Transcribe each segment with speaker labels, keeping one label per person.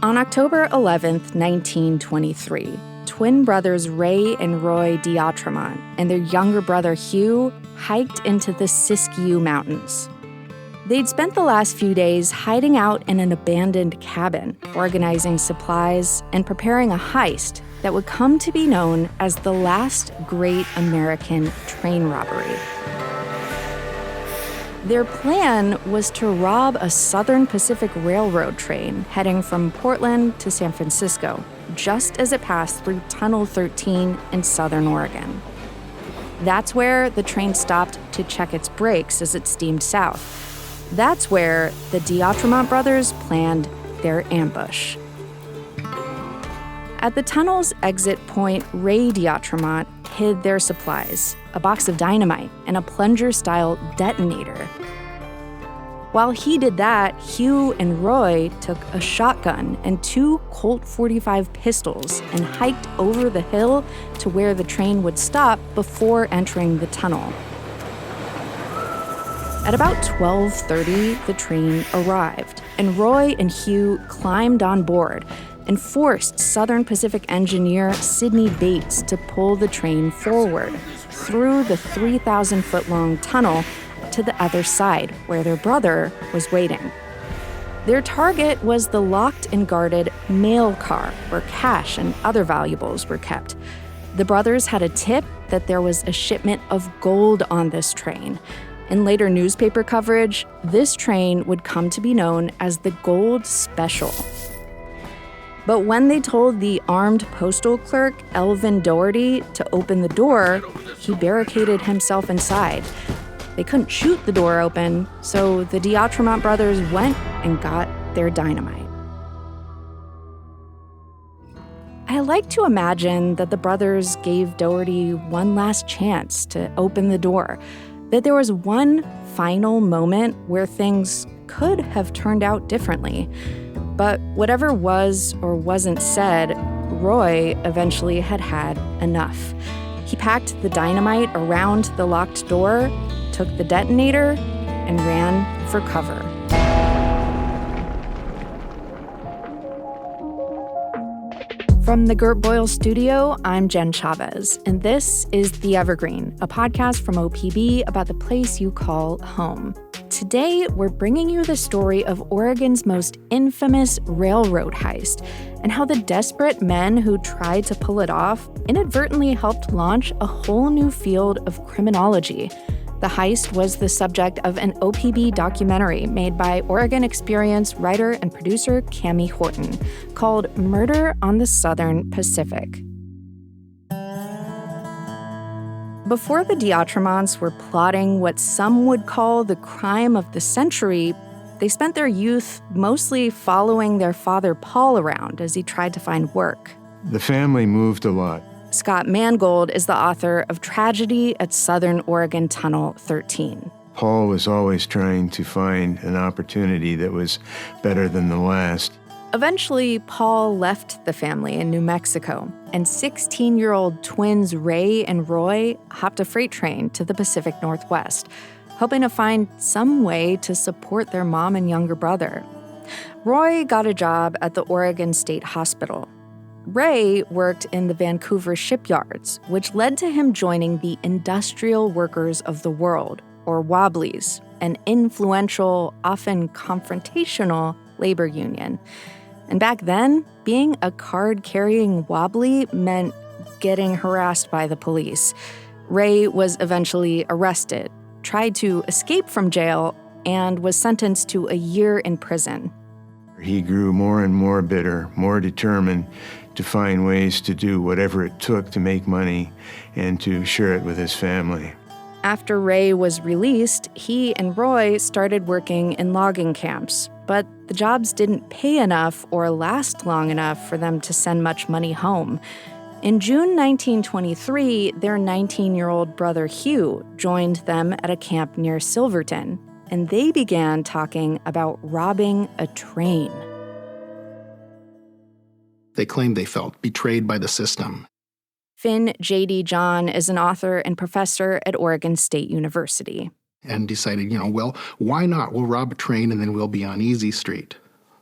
Speaker 1: On October 11th, 1923, twin brothers Ray and Roy D'Atremont and their younger brother Hugh hiked into the Siskiyou Mountains. They'd spent the last few days hiding out in an abandoned cabin, organizing supplies, and preparing a heist that would come to be known as the last great American train robbery. Their plan was to rob a Southern Pacific Railroad train heading from Portland to San Francisco, just as it passed through Tunnel 13 in Southern Oregon. That's where the train stopped to check its brakes as it steamed south. That's where the D'Atremont brothers planned their ambush. At the tunnel's exit point, Ray D'Atremont hid their supplies, a box of dynamite, and a plunger-style detonator. While he did that, Hugh and Roy took a shotgun and 2 Colt .45 pistols and hiked over the hill to where the train would stop before entering the tunnel. At about 12:30, the train arrived, and Roy and Hugh climbed on board and forced Southern Pacific engineer Sidney Bates to pull the train forward through the 3,000-foot-long tunnel to the other side, where their brother was waiting. Their target was the locked and guarded mail car, where cash and other valuables were kept. The brothers had a tip that there was a shipment of gold on this train. In later newspaper coverage, this train would come to be known as the Gold Special. But when they told the armed postal clerk, Elvin Doherty, to open the door, he barricaded himself inside. They couldn't shoot the door open, so the D'Atremont brothers went and got their dynamite. I like to imagine that the brothers gave Doherty one last chance to open the door, that there was one final moment where things could have turned out differently. But whatever was or wasn't said, Roy eventually had enough. He packed the dynamite around the locked door, took the detonator, and ran for cover. From the Gert Boyle Studio, I'm Jen Chavez, and this is The Evergreen, a podcast from OPB about the place you call home. Today, we're bringing you the story of Oregon's most infamous railroad heist and how the desperate men who tried to pull it off inadvertently helped launch a whole new field of criminology. The heist was the subject of an OPB documentary made by Oregon Experience writer and producer Cami Horton called Murder on the Southern Pacific. Before the D'Atremonts were plotting what some would call the crime of the century, they spent their youth mostly following their father Paul around as he tried to find work.
Speaker 2: The family moved a lot.
Speaker 1: Scott Mangold is the author of Tragedy at Southern Oregon Tunnel 13.
Speaker 2: Paul was always trying to find an opportunity that was better than the last.
Speaker 1: Eventually, Paul left the family in New Mexico, and 16-year-old twins Ray and Roy hopped a freight train to the Pacific Northwest, hoping to find some way to support their mom and younger brother. Roy got a job at the Oregon State Hospital. Ray worked in the Vancouver shipyards, which led to him joining the Industrial Workers of the World, or Wobblies, an influential, often confrontational labor union. And back then, being a card-carrying wobbly meant getting harassed by the police. Ray was eventually arrested, tried to escape from jail, and was sentenced to a year in prison.
Speaker 2: He grew more and more bitter, more determined to find ways to do whatever it took to make money and to share it with his family.
Speaker 1: After Ray was released, he and Roy started working in logging camps, but the jobs didn't pay enough or last long enough for them to send much money home. In June 1923, their 19-year-old brother Hugh joined them at a camp near Silverton, and they began talking about robbing a train.
Speaker 3: They claimed they felt betrayed by the system.
Speaker 1: Finn J.D. John is an author and professor at Oregon State University.
Speaker 3: And decided, well, why not? We'll rob a train and then we'll be on Easy Street.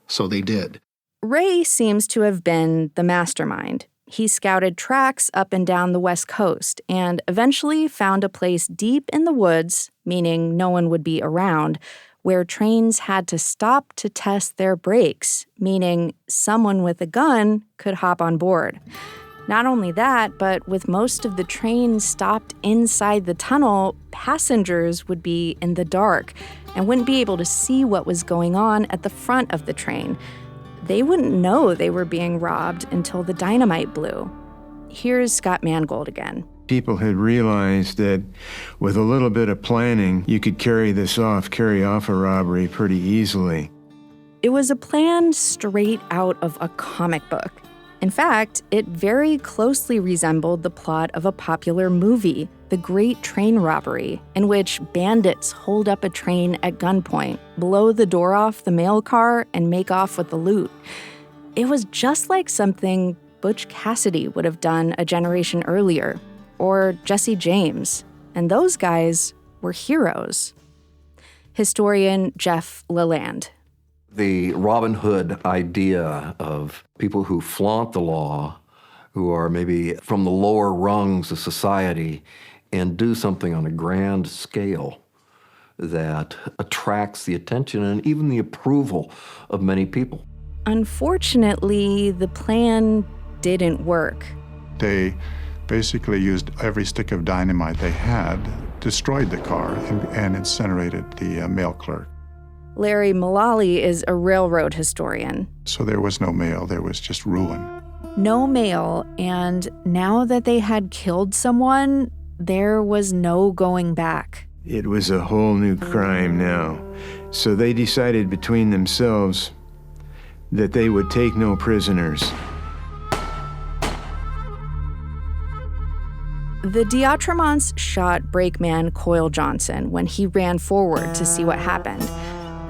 Speaker 3: So they did.
Speaker 1: Ray seems to have been the mastermind. He scouted tracks up and down the West Coast and eventually found a place deep in the woods, meaning no one would be around, where trains had to stop to test their brakes, meaning someone with a gun could hop on board. Not only that, but with most of the trains stopped inside the tunnel, passengers would be in the dark and wouldn't be able to see what was going on at the front of the train. They wouldn't know they were being robbed until the dynamite blew. Here's Scott Mangold again.
Speaker 2: People had realized that with a little bit of planning, you could carry off a robbery pretty easily.
Speaker 1: It was a plan straight out of a comic book. In fact, it very closely resembled the plot of a popular movie, The Great Train Robbery, in which bandits hold up a train at gunpoint, blow the door off the mail car, and make off with the loot. It was just like something Butch Cassidy would have done a generation earlier, or Jesse James, and those guys were heroes. Historian Jeff Lalande.
Speaker 4: The Robin Hood idea of people who flaunt the law, who are maybe from the lower rungs of society, and do something on a grand scale that attracts the attention and even the approval of many people.
Speaker 1: Unfortunately, the plan didn't work.
Speaker 5: They basically used every stick of dynamite they had, destroyed the car, and incinerated the mail clerk.
Speaker 1: Larry Mullally is a railroad historian.
Speaker 5: So there was no mail, there was just ruin.
Speaker 1: No mail, and now that they had killed someone, there was no going back.
Speaker 2: It was a whole new crime now. So they decided between themselves that they would take no prisoners.
Speaker 1: The D'Autremonts shot brakeman Coyle Johnson when he ran forward to see what happened.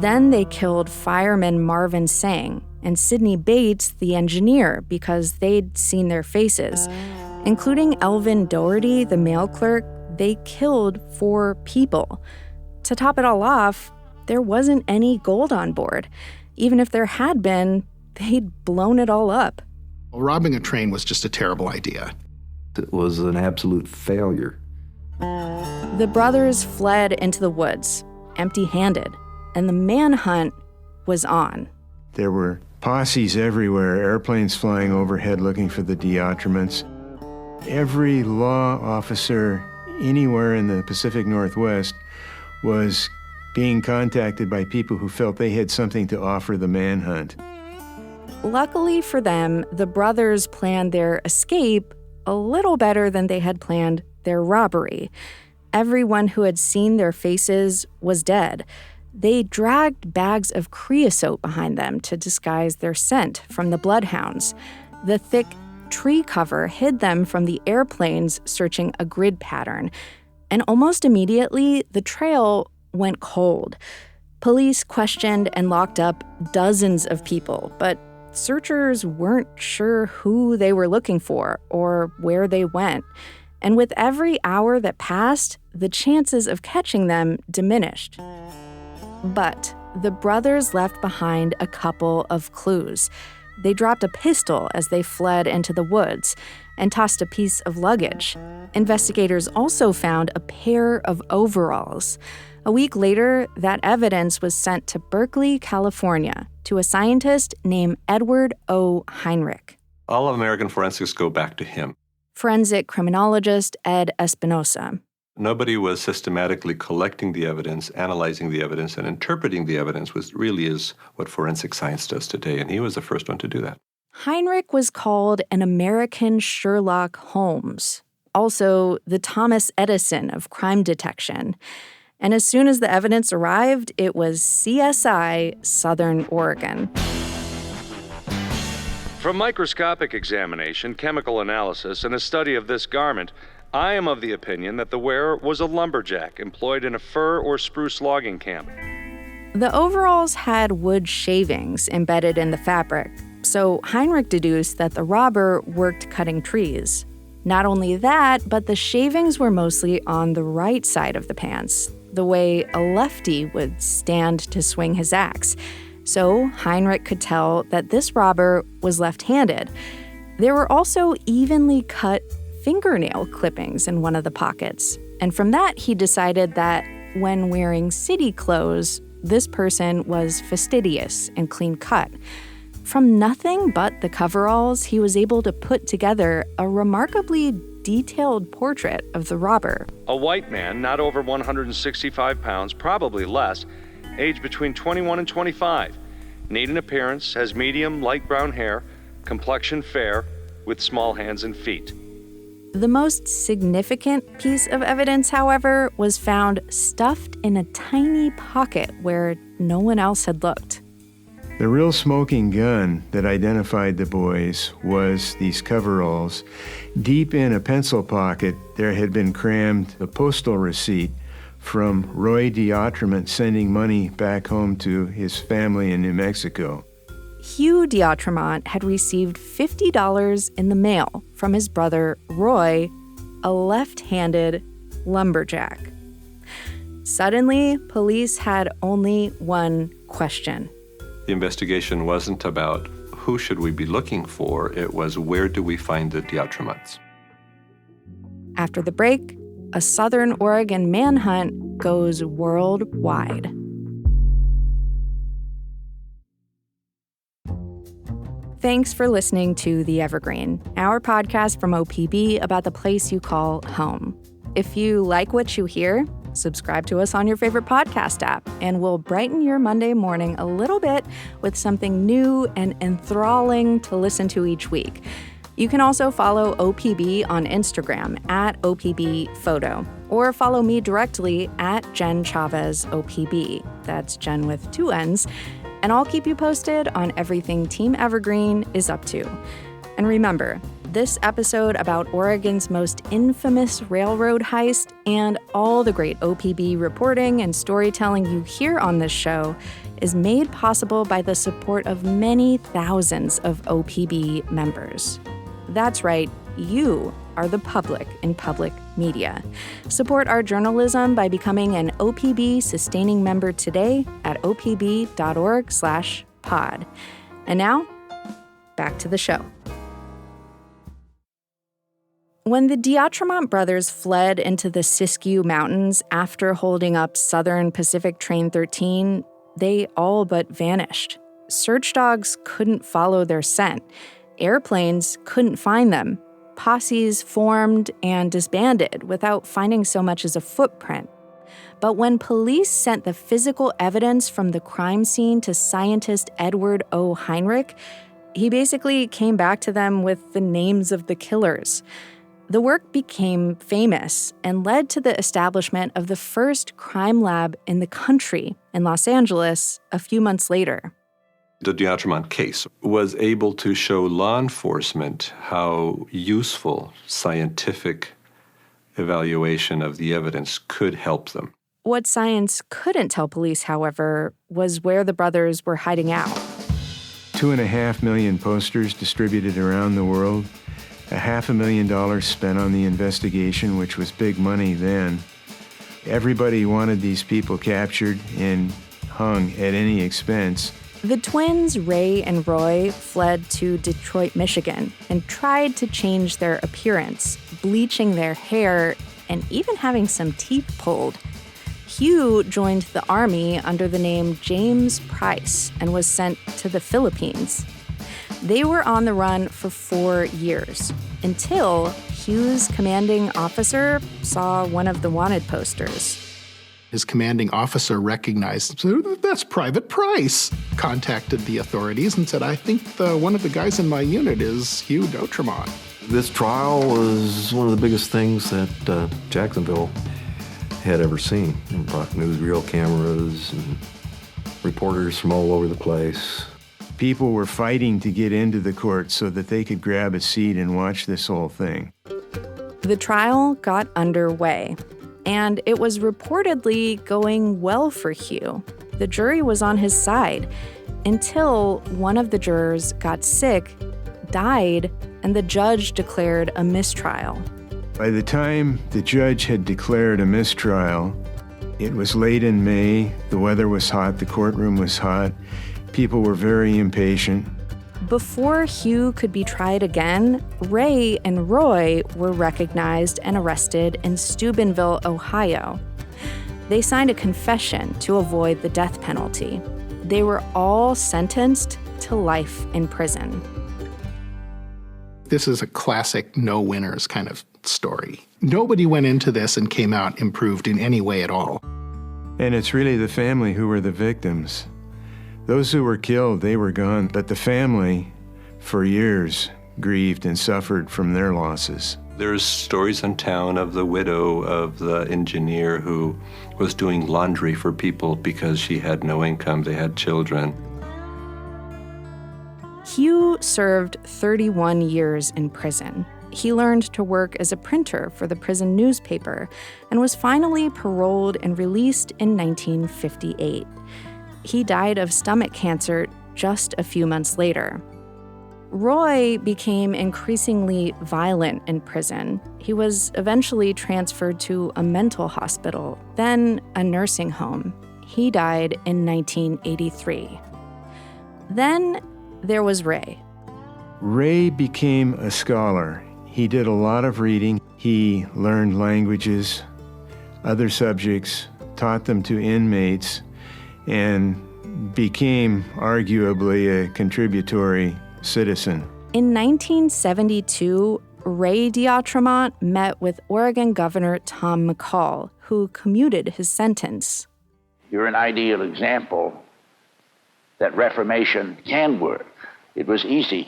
Speaker 1: Then they killed fireman Marvin Sang and Sidney Bates, the engineer, because they'd seen their faces. Including Elvin Doherty, the mail clerk, they killed 4 people. To top it all off, there wasn't any gold on board. Even if there had been, they'd blown it all up.
Speaker 3: Well, robbing a train was just a terrible idea.
Speaker 4: It was an absolute failure.
Speaker 1: The brothers fled into the woods, empty-handed, and the manhunt was on.
Speaker 2: There were posses everywhere, airplanes flying overhead looking for the D'Autremonts. Every law officer anywhere in the Pacific Northwest was being contacted by people who felt they had something to offer the manhunt.
Speaker 1: Luckily for them, the brothers planned their escape a little better than they had planned their robbery. Everyone who had seen their faces was dead. They dragged bags of creosote behind them to disguise their scent from the bloodhounds. The thick tree cover hid them from the airplanes searching a grid pattern. And almost immediately, the trail went cold. Police questioned and locked up dozens of people, but searchers weren't sure who they were looking for or where they went. And with every hour that passed, the chances of catching them diminished. But the brothers left behind a couple of clues. They dropped a pistol as they fled into the woods and tossed a piece of luggage. Investigators also found a pair of overalls. A week later, that evidence was sent to Berkeley, California, to a scientist named Edward O. Heinrich.
Speaker 6: All of American forensics go back to him.
Speaker 1: Forensic criminologist Ed Espinosa.
Speaker 6: Nobody was systematically collecting the evidence, analyzing the evidence, and interpreting the evidence, which really is what forensic science does today, and he was the first one to do that.
Speaker 1: Heinrich was called an American Sherlock Holmes, also the Thomas Edison of crime detection. And as soon as the evidence arrived, it was CSI Southern Oregon.
Speaker 7: From microscopic examination, chemical analysis, and a study of this garment, I am of the opinion that the wearer was a lumberjack employed in a fir or spruce logging camp.
Speaker 1: The overalls had wood shavings embedded in the fabric, so Heinrich deduced that the robber worked cutting trees. Not only that, but the shavings were mostly on the right side of the pants, the way a lefty would stand to swing his axe. So Heinrich could tell that this robber was left-handed. There were also evenly cut fingernail clippings in one of the pockets. And from that, he decided that when wearing city clothes, this person was fastidious and clean-cut. From nothing but the coveralls, he was able to put together a remarkably detailed portrait of the robber.
Speaker 7: A white man, not over 165 pounds, probably less, aged between 21 and 25. Neat in appearance, has medium light brown hair, complexion fair, with small hands and feet.
Speaker 1: The most significant piece of evidence, however, was found stuffed in a tiny pocket where no one else had looked.
Speaker 2: The real smoking gun that identified the boys was these coveralls. Deep in a pencil pocket, there had been crammed a postal receipt from Roy D'Autremont sending money back home to his family in New Mexico.
Speaker 1: Hugh D'Autremont had received $50 in the mail from his brother Roy, a left-handed lumberjack. Suddenly, police had only one question.
Speaker 6: The investigation wasn't about who should we be looking for, it was where do we find the D'Autremonts.
Speaker 1: After the break, a Southern Oregon manhunt goes worldwide. Thanks for listening to The Evergreen, our podcast from OPB about the place you call home. If you like what you hear, subscribe to us on your favorite podcast app, and we'll brighten your Monday morning a little bit with something new and enthralling to listen to each week. You can also follow OPB on Instagram at OPBphoto, or follow me directly at Jen Chavez OPB. That's Jen with 2 N's. And I'll keep you posted on everything Team Evergreen is up to. And remember, this episode about Oregon's most infamous railroad heist and all the great OPB reporting and storytelling you hear on this show is made possible by the support of many thousands of OPB members. That's right, you are the public in public media. Support our journalism by becoming an OPB sustaining member today at opb.org/pod. And now, back to the show. When the D'Autremont brothers fled into the Siskiyou Mountains after holding up Southern Pacific Train 13, they all but vanished. Search dogs couldn't follow their scent. Airplanes couldn't find them. Posses formed and disbanded without finding so much as a footprint. But when police sent the physical evidence from the crime scene to scientist Edward O. Heinrich, he basically came back to them with the names of the killers. The work became famous and led to the establishment of the first crime lab in the country in Los Angeles a few months later.
Speaker 6: The D'Autremont case was able to show law enforcement how useful scientific evaluation of the evidence could help them.
Speaker 1: What science couldn't tell police, however, was where the brothers were hiding out.
Speaker 2: 2.5 million posters distributed around the world, $500,000 spent on the investigation, which was big money then. Everybody wanted these people captured and hung at any expense.
Speaker 1: The twins, Ray and Roy, fled to Detroit, Michigan, and tried to change their appearance, bleaching their hair and even having some teeth pulled. Hugh joined the Army under the name James Price and was sent to the Philippines. They were on the run for 4 years, until Hugh's commanding officer saw one of the wanted posters.
Speaker 3: His commanding officer recognized, that's Private Price, contacted the authorities and said, I think one of the guys in my unit is Hugh D'Autremont.
Speaker 4: This trial was one of the biggest things that Jacksonville had ever seen. It brought newsreel cameras and reporters from all over the place.
Speaker 2: People were fighting to get into the court so that they could grab a seat and watch this whole thing.
Speaker 1: The trial got underway, and it was reportedly going well for Hugh. The jury was on his side until one of the jurors got sick, died, and the judge declared a mistrial.
Speaker 2: By the time the judge had declared a mistrial, it was late in May, the weather was hot, the courtroom was hot. People were very impatient.
Speaker 1: Before Hugh could be tried again, Ray and Roy were recognized and arrested in Steubenville, Ohio. They signed a confession to avoid the death penalty. They were all sentenced to life in prison.
Speaker 3: This is a classic no winners kind of story. Nobody went into this and came out improved in any way at all.
Speaker 2: And it's really the family who were the victims. Those who were killed, they were gone, but the family, for years, grieved and suffered from their losses.
Speaker 6: There's stories in town of the widow of the engineer who was doing laundry for people because she had no income, they had children.
Speaker 1: Hugh served 31 years in prison. He learned to work as a printer for the prison newspaper and was finally paroled and released in 1958. He died of stomach cancer just a few months later. Roy became increasingly violent in prison. He was eventually transferred to a mental hospital, then a nursing home. He died in 1983. Then there was Ray.
Speaker 2: Ray became a scholar. He did a lot of reading. He learned languages, other subjects, taught them to inmates, and became arguably a contributory citizen.
Speaker 1: In 1972, Ray D'Outremont met with Oregon Governor Tom McCall, who commuted his sentence.
Speaker 8: You're an ideal example that reformation can work. It was easy,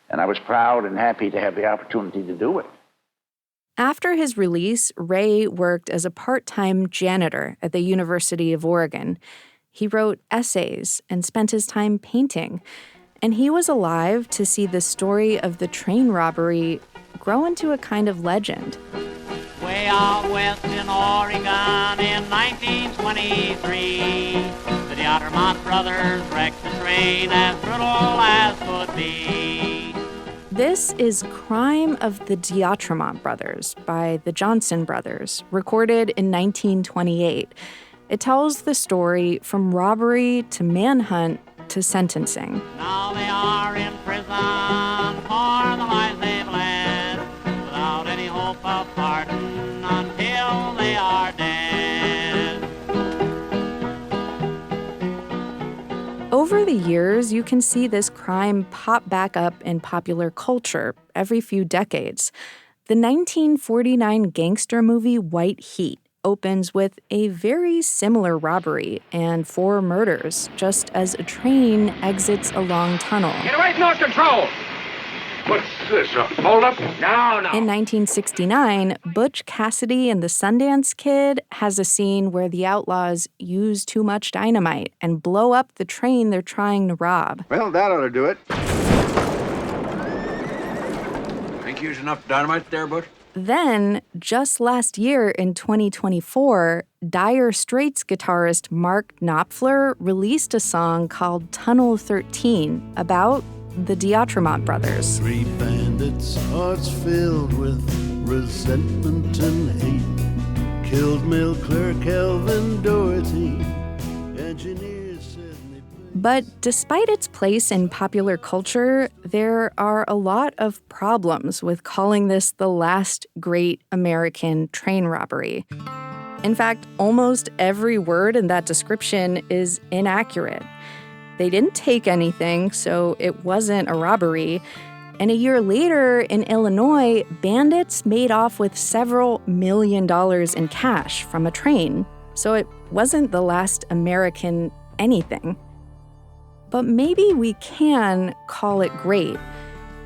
Speaker 8: and I was proud and happy to have the opportunity to do it.
Speaker 1: After his release, Ray worked as a part-time janitor at the University of Oregon. He wrote essays and spent his time painting. And he was alive to see the story of the train robbery grow into a kind of legend.
Speaker 9: Way out west in Oregon in 1923, the D'Outremont brothers wrecked the train as brutal as could be.
Speaker 1: This is Crime of the D'Outremont Brothers by the Johnson Brothers, recorded in 1928. It tells the story from robbery to manhunt to sentencing.
Speaker 9: Now they are in prison for the lives they've led, without any hope of pardon until they are dead.
Speaker 1: Over the years, you can see this crime pop back up in popular culture every few decades. The 1949 gangster movie White Heat opens with a very similar robbery and 4 murders, just as a train exits a long tunnel.
Speaker 10: Get away from North Control! What's this, a hold-up? No.
Speaker 1: In 1969, Butch Cassidy and the Sundance Kid has a scene where the outlaws use too much dynamite and blow up the train they're trying to rob.
Speaker 10: Well, that ought to do it. Think you used enough dynamite there, Butch?
Speaker 1: Then, just last year in 2024, Dire Straits guitarist Mark Knopfler released a song called Tunnel 13 about the D'Outremont brothers.
Speaker 11: 3 bandits, hearts filled with resentment and hate, killed mill clerk Elvin Doherty, engineers said they...
Speaker 1: But despite its place in popular culture, there are a lot of problems with calling this the last great American train robbery. In fact, almost every word in that description is inaccurate. They didn't take anything, so it wasn't a robbery. And a year later, in Illinois, bandits made off with several $1 million in cash from a train. So it wasn't the last American anything. But maybe we can call it great.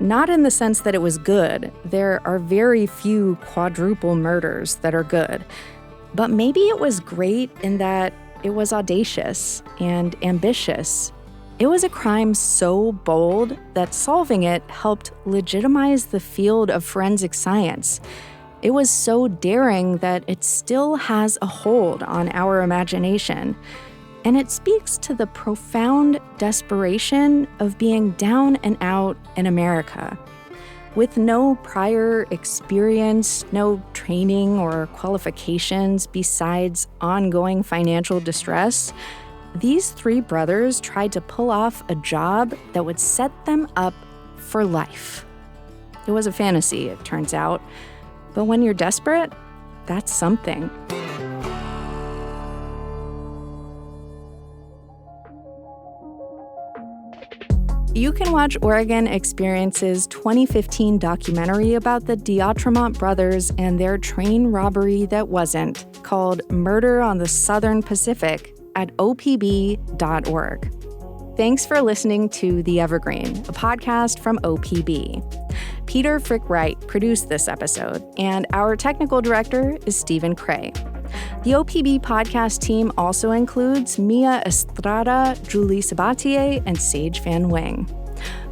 Speaker 1: Not in the sense that it was good. There are very few quadruple murders that are good. But maybe it was great in that it was audacious and ambitious. It was a crime so bold that solving it helped legitimize the field of forensic science. It was so daring that it still has a hold on our imagination. And it speaks to the profound desperation of being down and out in America. With no prior experience, no training or qualifications besides ongoing financial distress, these three brothers tried to pull off a job that would set them up for life. It was a fantasy, it turns out. But when you're desperate, that's something. You can watch Oregon Experience's 2015 documentary about the D'Outremont brothers and their train robbery that wasn't, called Murder on the Southern Pacific, at opb.org. Thanks for listening to The Evergreen, a podcast from OPB. Peter Frick-Wright produced this episode, and our technical director is Stephen Cray. The OPB podcast team also includes Mia Estrada, Julie Sabatier, and Sage Van Wing.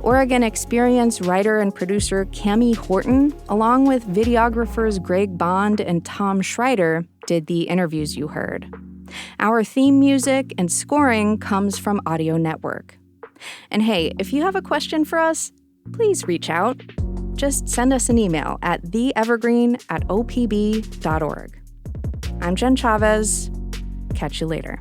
Speaker 1: Oregon Experience writer and producer Cami Horton, along with videographers Greg Bond and Tom Schreider, did the interviews you heard. Our theme music and scoring comes from Audio Network. And hey, if you have a question for us, please reach out. Just send us an email at theevergreen@opb.org. I'm Jen Chavez. Catch you later.